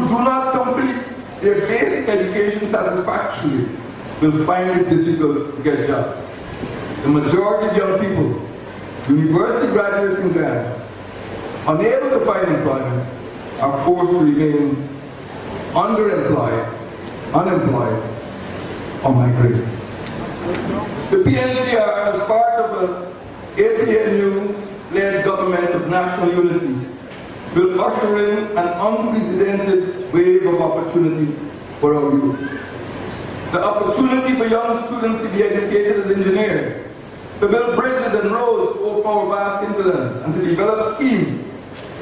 do not complete their basic education satisfactorily will find it difficult to get jobs. The majority of young people, university graduates in Ghana, unable to find employment, are forced to remain underemployed, unemployed, or migrate. The PNCR, as part of a APNU-led government of national unity, will usher in an unprecedented wave of opportunity for our youth. The opportunity for young students to be educated as engineers, to build bridges and roads to open our vast hinterland, and to develop schemes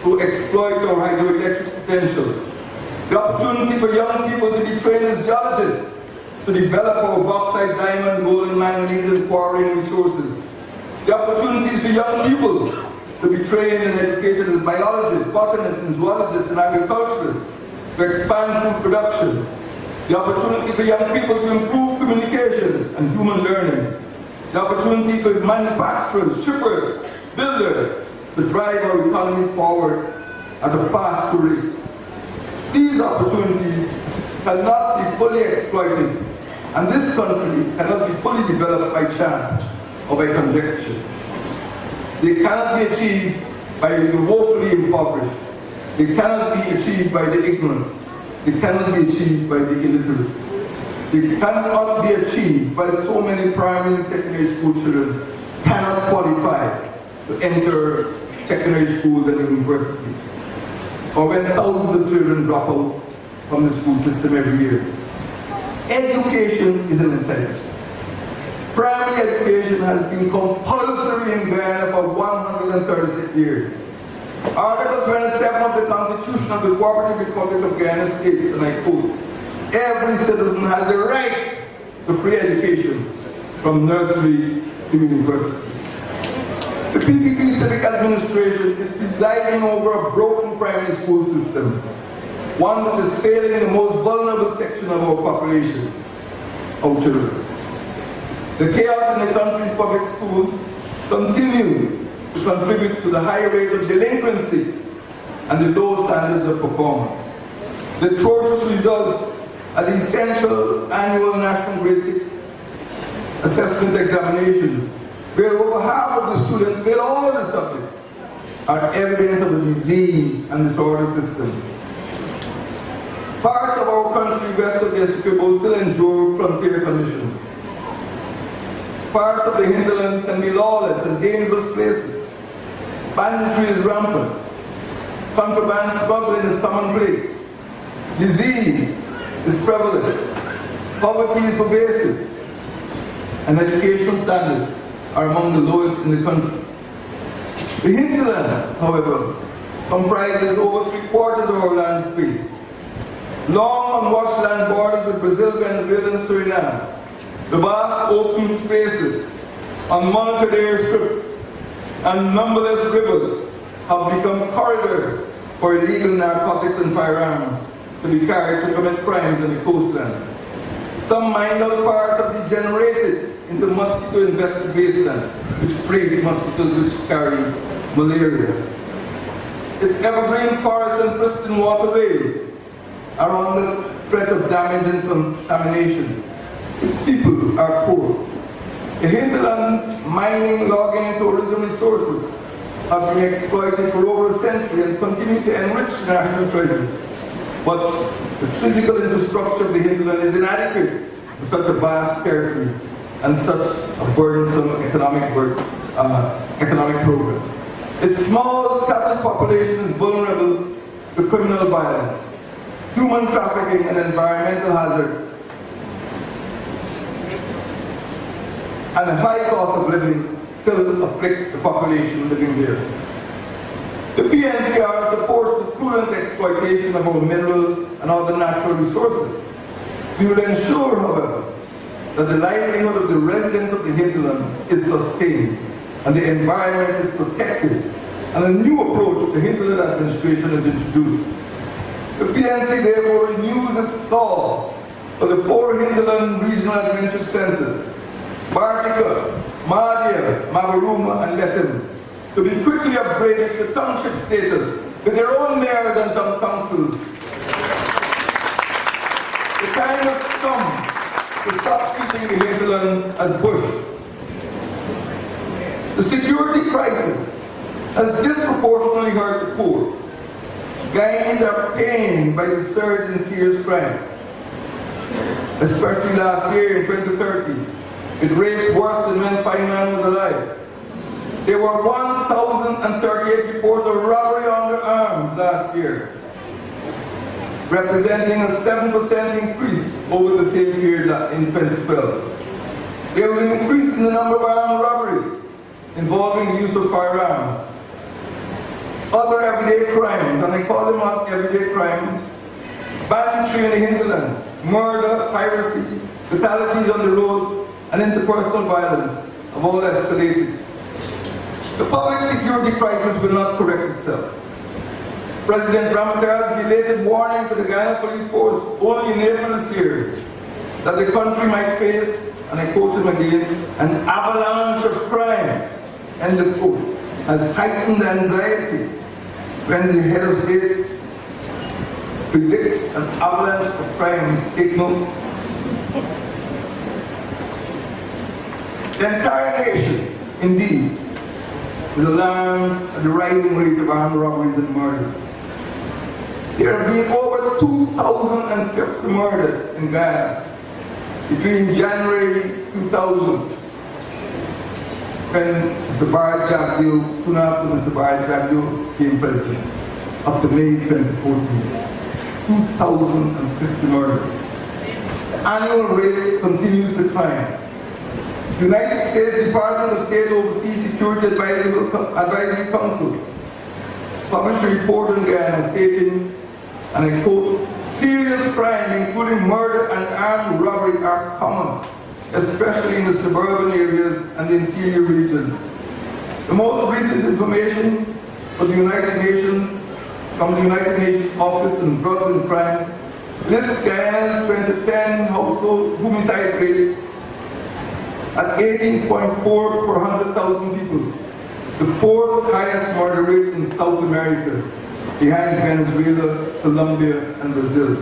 to exploit our hydroelectric potential. The opportunity for young people to be trained as geologists, to develop our bauxite, diamond, gold, and manganese and quarrying resources. The opportunities for young people to be trained and educated as biologists, botanists, and zoologists, and agriculturists, to expand food production. The opportunity for young people to improve communication and human learning. The opportunity for manufacturers, shippers, builders, to drive our economy forward at a faster rate. These opportunities cannot be fully exploited, and this country cannot be fully developed by chance or by conjecture. They cannot be achieved by the woefully impoverished. They cannot be achieved by the ignorant. They cannot be achieved by the illiterate. They cannot be achieved by so many primary and secondary school children cannot qualify to enter secondary schools and universities, or when thousands of children drop out from the school system every year. Education is an imperative. Primary education has been compulsory in Ghana for 136 years. Article 27 of the Constitution of the Cooperative Republic of Ghana states, and I quote, "Every citizen has the right to free education from nursery to university." The PPP Civic Administration is presiding over a broken primary school system, one that is failing the most vulnerable section of our population, our children. The chaos in the country's public schools continues to contribute to the high rate of delinquency and the low standards of performance. The atrocious results at the essential annual National Grade 6 assessment examinations, where over half of the students fail all the subjects, are evidence of a disease and disorder system. Parts of our country west of the Essequibo still endure frontier conditions. Parts of the hinterland can be lawless and dangerous places. Banditry is rampant. Contraband smuggling is commonplace. Disease is prevalent. Poverty is pervasive. And educational standards are among the lowest in the country. The hinterland, however, comprises over 3/4 of our land space. Long unwashed land borders with Brazil, Venezuela, and Suriname. The vast open spaces, unmonitored airstrips, and numberless rivers have become corridors for illegal narcotics and firearms to be carried to commit crimes in the coastline. Some mined out parts have degenerated into mosquito-infested wasteland, which prey mosquitoes which carry malaria. Its evergreen forests and pristine waterways are under threat of damage and contamination. Its people are poor. The hinterlands, mining, logging, and tourism resources have been exploited for over a century and continue to enrich the national treasury. But the physical infrastructure of the hinterland is inadequate for such a vast territory and such a burdensome economic program. Its small, scattered population is vulnerable to criminal violence, human trafficking, and environmental hazard, and a high cost of living still afflict the population living there. The PNCR supports the prudent exploitation of our mineral and other natural resources. We will ensure, however, that the livelihood of the residents of the hinterland is sustained and the environment is protected, and a new approach to the hinterland administration is introduced. The PNC therefore renews its call for the 4 hinterland regional administrative centers, Bartica, Madia, Mabaruma, and Letem, to be quickly upgraded to township status with their own mayors and town councils. The time has come to stop treating the hinterland as bush. The security crisis has disproportionately hurt the poor. Guyanese are pained by the surge in serious crime, especially last year in 2013. It rates worse than when 5 men was alive. There were 1,038 reports of robbery under arms last year, representing a 7% increase over the same period in 2012. There was an increase in the number of armed robberies involving the use of firearms. Other everyday crimes, and I call them out everyday crimes, banditry in the hinterland, murder, piracy, fatalities on the roads, and interpersonal violence have all escalated. The public security crisis will not correct itself. President Ramaphosa's belated warning to the Guyana Police Force only in April this year that the country might face, and I quote him again, an avalanche of crime, end of quote, has heightened anxiety when the head of state predicts an avalanche of crimes. Take note. The entire nation, indeed, is alarmed at the rising rate of armed robberies and murders. There have been over 2,050 murders in Guyana between January 2000, when Mr. Barrett Jabdeo, soon after Mr. Barrett Jabdeo became president, up to May 2014. 2,050 murders. The annual rate continues to climb. The United States Department of State Overseas Security Advisory Council published a report in Guyana stating, and I quote, serious crime, including murder and armed robbery, are common, especially in the suburban areas and the interior regions. The most recent information from the United Nations Office on Drugs and Crime lists Guyana's 2010 household homicide rate at 18.4 per 100,000 people, the fourth highest murder rate in South America, behind Venezuela, Colombia, and Brazil.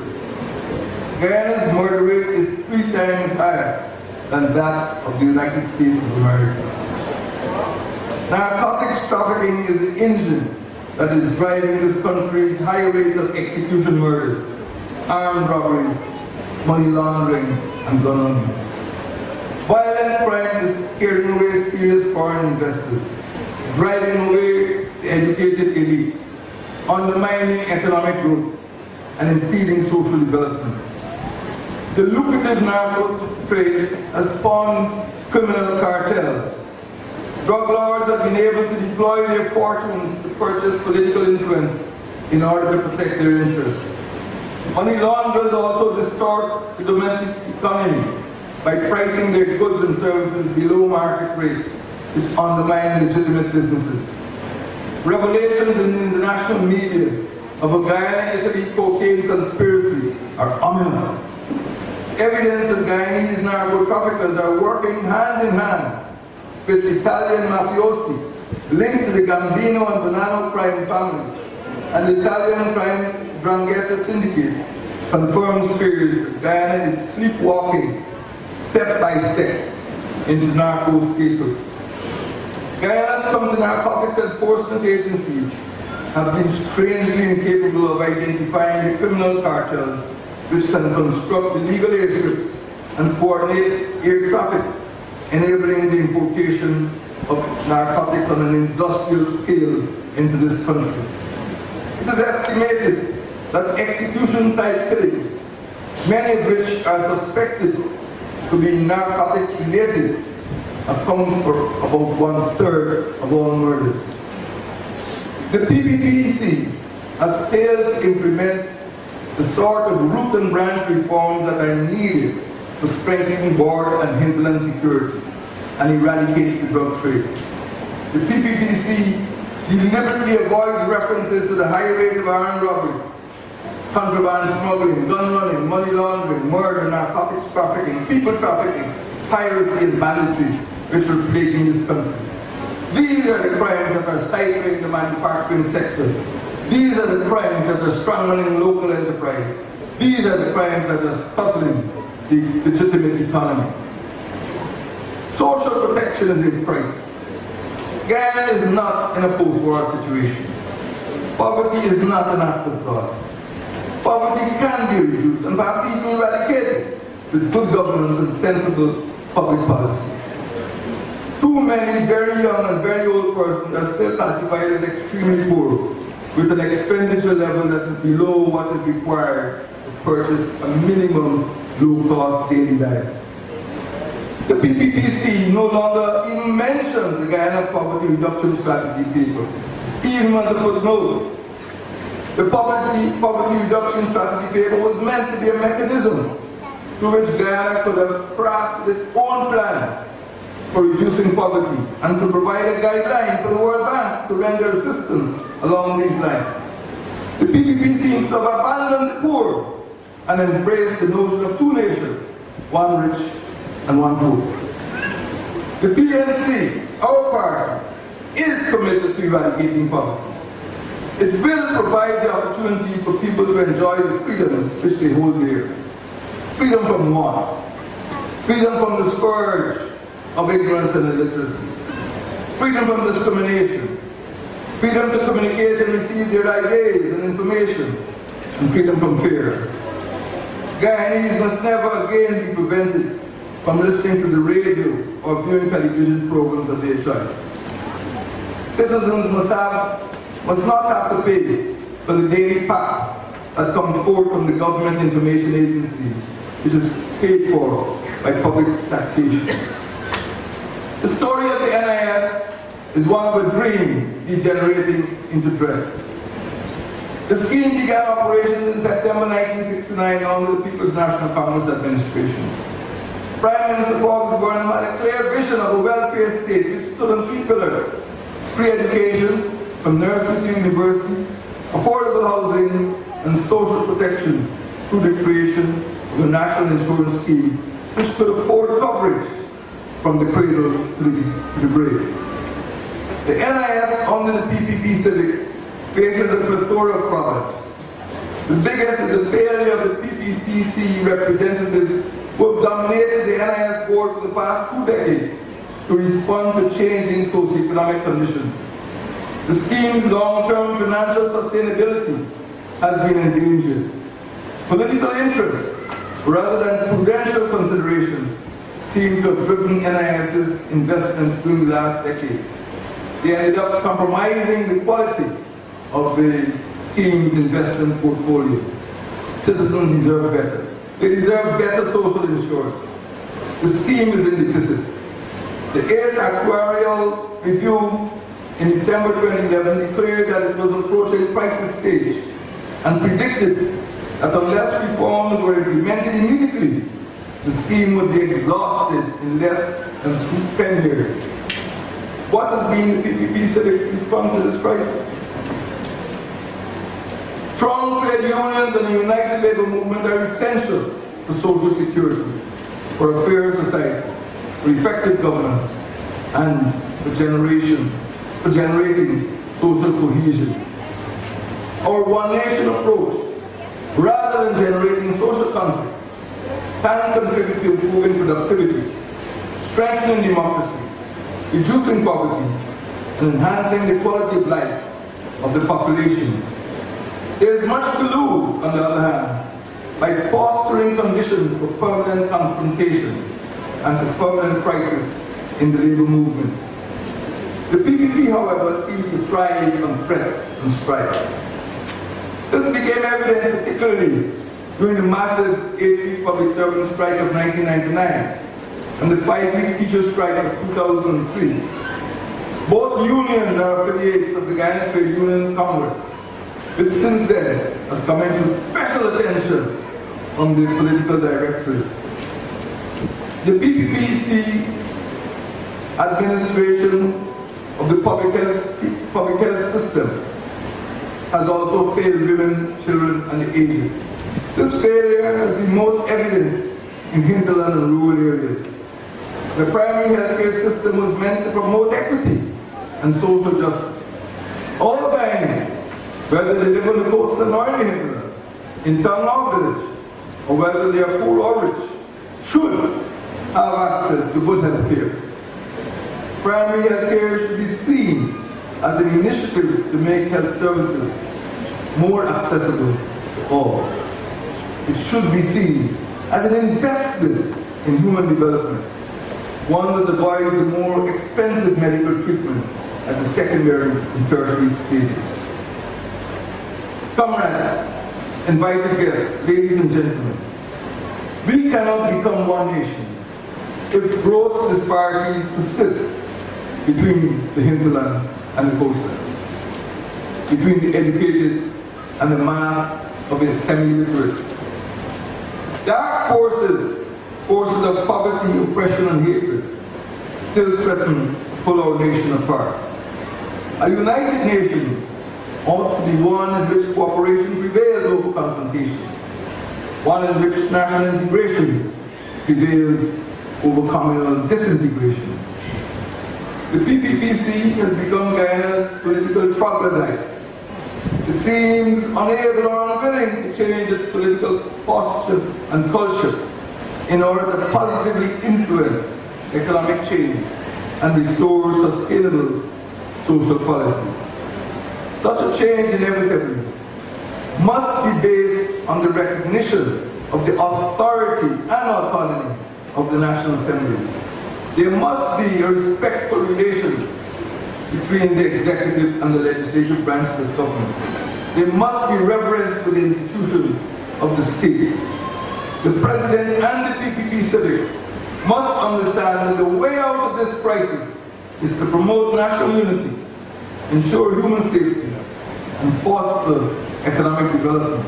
Guyana's murder rate is 3 times higher than that of the United States of America. Narcotics trafficking is the engine that is driving this country's high rates of execution murders, armed robberies, money laundering, and gun running. Violent crime is scaring away serious foreign investors, driving away the educated elite, undermining economic growth, and impeding social development. The lucrative narco trade has spawned criminal cartels. Drug lords have been able to deploy their fortunes to purchase political influence in order to protect their interests. Money launderers also distort the domestic economy by pricing their goods and services below market rates, which undermine legitimate businesses. Revelations in the international media of a Guyana-Italy cocaine conspiracy are ominous. Evidence that Guyanese narco-traffickers are working hand in hand with Italian mafiosi linked to the Gambino and Bonanno crime family and the Italian crime Drangheta syndicate confirms fears that Guyana is sleepwalking step by step into narco statehood. Guyana's counter-narcotics enforcement agencies have been strangely incapable of identifying the criminal cartels which can construct illegal airstrips and coordinate air traffic, enabling the importation of narcotics on an industrial scale into this country. It is estimated that execution-type killings, many of which are suspected to be narcotics related, account for about 1/3 of all murders. The PPPC has failed to implement the sort of root and branch reforms that are needed to strengthen border and hinterland security and eradicate the drug trade. The PPPC deliberately avoids references to the high rate of armed robbery, contraband smuggling, gun running, money laundering, murder, narcotics trafficking, people trafficking, piracy and banditry, which are plaguing this country. These are the crimes that are stifling the manufacturing sector. These are the crimes that are strangling local enterprise. These are the crimes that are scuttling the legitimate economy. Social protection is in crisis. Guyana is not in a post-war situation. Poverty is not an act of God. Poverty can be reduced and perhaps even eradicated with good governance and sensible public policy. Too many very young and very old persons are still classified as extremely poor, with an expenditure level that is below what is required to purchase a minimum low-cost daily diet. The PPPC no longer even mentions the Guyana Poverty Reduction Strategy paper, even as a footnote. The Poverty Reduction Strategy paper was meant to be a mechanism through which Guyana could have crafted its own plan for reducing poverty and to provide a guideline for the World Bank to render assistance along these lines. The PPP seems to have abandoned the poor and embraced the notion of two nations, one rich and one poor. The PNC, our party, is committed to eradicating poverty. It will provide the opportunity for people to enjoy the freedoms which they hold dear. Freedom from what? Freedom from the scourge of ignorance and illiteracy. Freedom from discrimination. Freedom to communicate and receive their ideas and information. And freedom from fear. Guyanese must never again be prevented from listening to the radio or viewing television programs of their choice. Citizens must not have to pay for the daily pack that comes forth from the government information agencies, which is paid for by public taxation. The story of the NIS is one of a dream degenerating into dread. The scheme began operations in September 1969 under the People's National Congress administration. Prime Minister Forbes Burnham had a clear vision of a welfare state which stood on three pillars: free education from nursery to university, affordable housing, and social protection through the creation of a national insurance scheme which could afford coverage from the cradle to the grave. The NIS under the PPP Civic faces a plethora of problems. The biggest is the failure of the PPPC representatives who have dominated the NIS board for the past 2 decades to respond to changing socioeconomic conditions. The scheme's long-term financial sustainability has been endangered. Political interests, rather than prudential considerations, seem to have driven NIS's investments during the last decade. They ended up compromising the quality of the scheme's investment portfolio. Citizens deserve better. They deserve better social insurance. The scheme is in deficit. The 8th Actuarial Review in December 2011 declared that it was approaching crisis stage and predicted that unless reforms were implemented immediately, the scheme would be exhausted in less than 10 years. What has been the PPP Civic response to this crisis? Strong trade unions and a united labor movement are essential for social security, for a fair society, for effective governance, and for generating social cohesion. Our one nation approach, rather than generating social conflict, can contribute to improving productivity, strengthening democracy, reducing poverty, and enhancing the quality of life of the population. There is much to lose, on the other hand, by fostering conditions for permanent confrontation and for permanent crisis in the labor movement. The PPP, however, seems to thrive on threats and strife. This became evident particularly during the massive 8-week public servant strike of 1999 and the 5-week teacher strike of 2003. Both unions are affiliates of the Guyana Trade Union Congress, which since then has come into special attention from the political directorate. The PPPC administration of the public health system has also failed women, children, and the aged. This failure has been most evident in hinterland and rural areas. The primary healthcare system was meant to promote equity and social justice. All Guyanese, whether they live on the coast or in the hinterland, in town or village, or whether they are poor or rich, should have access to good health care. Primary health care should be seen as an initiative to make health services more accessible to all. It should be seen as an investment in human development, one that avoids the more expensive medical treatment at the secondary and tertiary stages. Comrades, invited guests, ladies and gentlemen, we cannot become one nation if gross disparities persist between the hinterland and the coastland, between the educated and the mass of the semi-literate. Dark forces of poverty, oppression, and hatred still threaten to pull our nation apart. A united nation ought to be one in which cooperation prevails over confrontation, one in which national integration prevails over communal disintegration. The PPPC has become Guyana's political troglodyte. It seems unable or unwilling to change its political posture and culture in order to positively influence economic change and restore sustainable social policies. Such a change inevitably must be based on the recognition of the authority and autonomy of the National Assembly. There must be a respectful relation between the executive and the legislative branches of government. There must be reverence for the institutions of the state. The President and the PPP Civic must understand that the way out of this crisis is to promote national unity, ensure human safety, and foster economic development.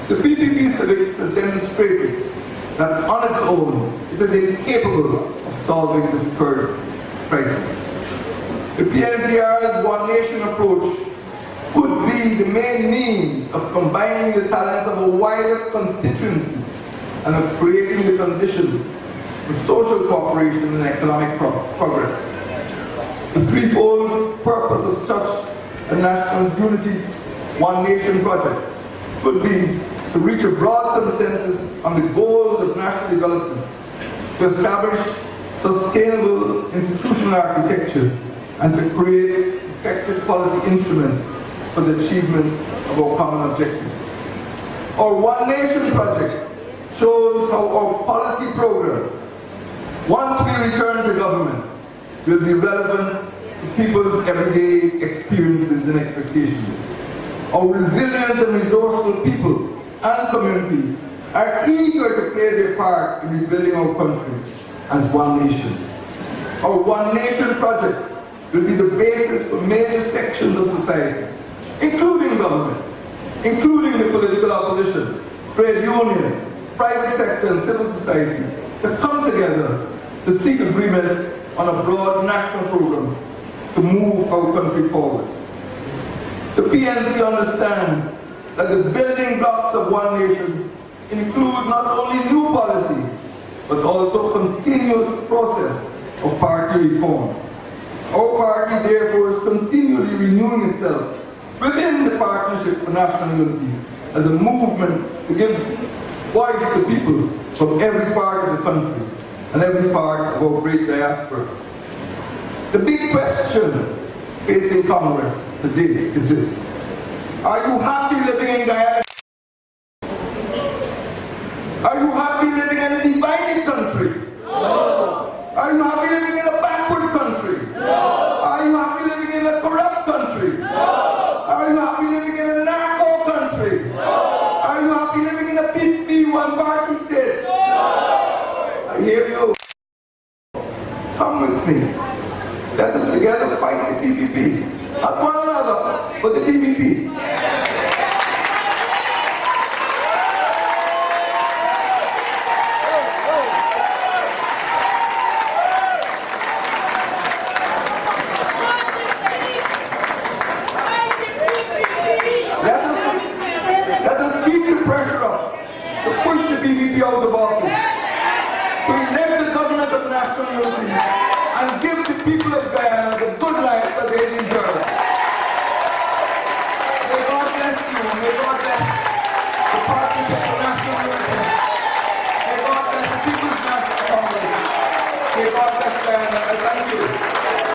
The PPP Civic has demonstrated that on its own, it is incapable of solving this current crisis. The PNCR's One Nation approach could be the main means of combining the talents of a wider constituency and of creating the conditions for social cooperation and economic progress. The threefold purpose of such a national unity, One Nation project could be to reach a broad consensus on the goals of national development, to establish sustainable institutional architecture, and to create effective policy instruments for the achievement of our common objective. Our One Nation project shows how our policy program, once we return to government, will be relevant to people's everyday experiences and expectations. Our resilient and resourceful people and communities are eager to play their part in rebuilding our country as one nation. Our One Nation project will be the basis for major sections of society, including government, including the political opposition, trade unions, private sector and civil society, to come together to seek agreement on a broad national program to move our country forward. The PNC understands that the building blocks of One Nation include not only new policies, but also continuous process of party reform. Our party, therefore, is continually renewing itself within the Partnership for National Unity as a movement to give voice to people from every part of the country and every part of our great diaspora. The big question facing Congress today is this: are you happy living in Guyana? Are you happy living in a divided country? No. Are you happy living in a backward country? No. Are you happy living in a corrupt country? No. Are you happy living in a narco country? No. Are you happy living in a PPP one-party state? No. I hear you. Come with me. Let us together fight the PPP. Not one another, but the PPP. Let us keep the pressure up to push the PPP out of office, to elect the government of national unity, and give the people of Guyana the good life that they deserve. May God bless you. May God bless God bless Diana. I thank you.